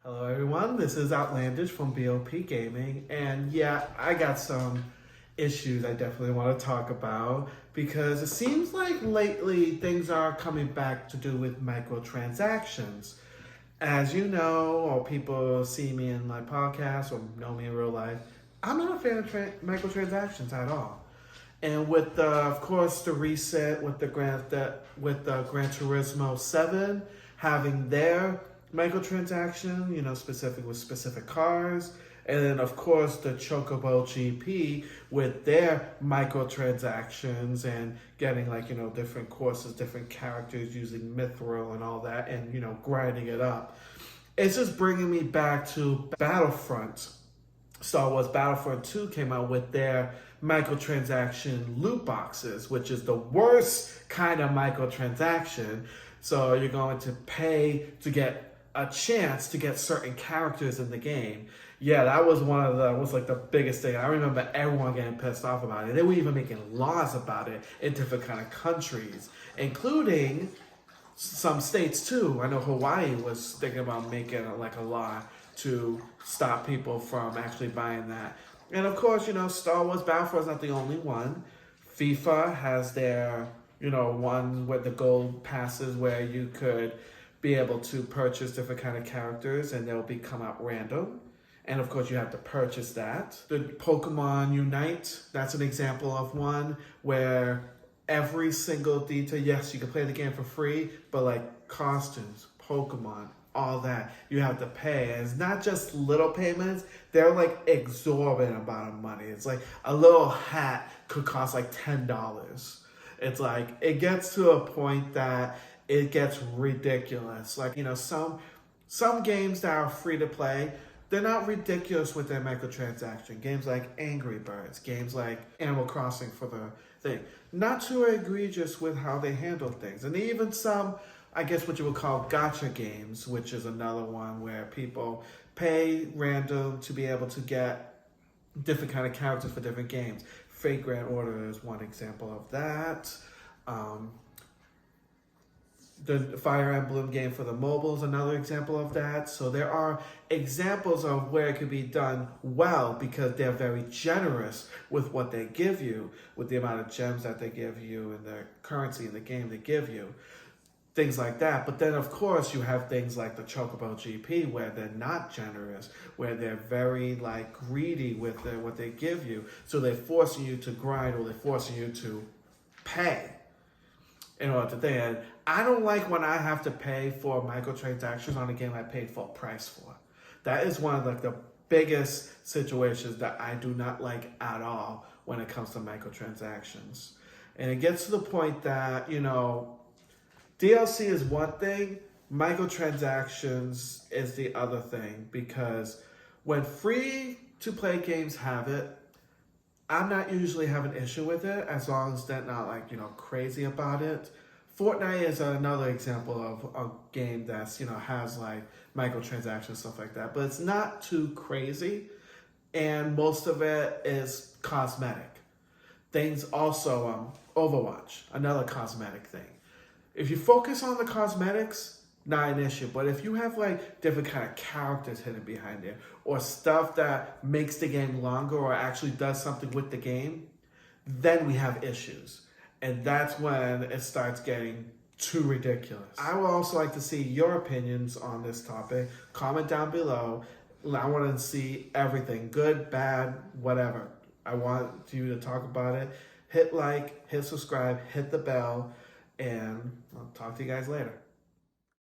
Hello everyone, this is Outlandish from B.o.P Gaming, and yeah, I got some issues I definitely want to talk about because it seems like lately things are coming back to do with microtransactions. As you know, or people see me in my podcast or know me in real life, I'm not a fan of microtransactions at all. And with of course the reset with the Gran Turismo 7 having their microtransaction, specific with specific cars, and then of course the Chocobo GP with their microtransactions and getting different courses, different characters using Mithril and all that, and grinding it up. It's just bringing me back to Battlefront. Star Wars Battlefront 2 came out with their microtransaction loot boxes, which is the worst kind of microtransaction. So you're going to pay to get a chance to get certain characters in the game. Yeah, that was the biggest thing. I remember everyone getting pissed off about it. They were even making laws about it in different kind of countries, including some states too. I know Hawaii was thinking about making a law to stop people from actually buying that. And of course, Star Wars Battlefront is not the only one. FIFA has their, one with the gold passes where you could be able to purchase different kind of characters and they'll come out random. And of course you have to purchase that. The Pokemon Unite, that's an example of one where every single detail, yes, you can play the game for free, but like costumes, Pokemon, all that, you have to pay. And it's not just little payments, they're like exorbitant amount of money. It's like a little hat could cost like $10. It's like, it gets to a point that it gets ridiculous. Like, some games that are free to play, they're not ridiculous with their microtransaction. Games like Angry Birds, games like Animal Crossing for the thing. Not too egregious with how they handle things. And even some, I guess what you would call gacha games, which is another one where people pay random to be able to get different kind of characters for different games. Fate Grand Order is one example of that. The Fire Emblem game for the mobile is another example of that. So there are examples of where it could be done well because they're very generous with what they give you, with the amount of gems that they give you and the currency in the game they give you. Things like that. But then, of course, you have things like the Chocobo GP where they're not generous, where they're very greedy with what they give you. So they're forcing you to grind or they're forcing you to pay in order to think. And I don't like when I have to pay for microtransactions on a game I paid full price for. That is one of the biggest situations that I do not like at all when it comes to microtransactions. And it gets to the point that, DLC is one thing, microtransactions is the other thing, because when free-to-play games have it, I'm not usually have an issue with it as long as they're not crazy about it. Fortnite is another example of a game that's, has microtransactions, stuff like that, but it's not too crazy, and most of it is cosmetic. Things also, Overwatch, another cosmetic thing. If you focus on the cosmetics, not an issue. But if you have different kind of characters hidden behind it or stuff that makes the game longer or actually does something with the game, then we have issues. And that's when it starts getting too ridiculous. I would also like to see your opinions on this topic. Comment down below. I want to see everything, good, bad, whatever. I want you to talk about it. Hit like, hit subscribe, hit the bell. And I'll talk to you guys later.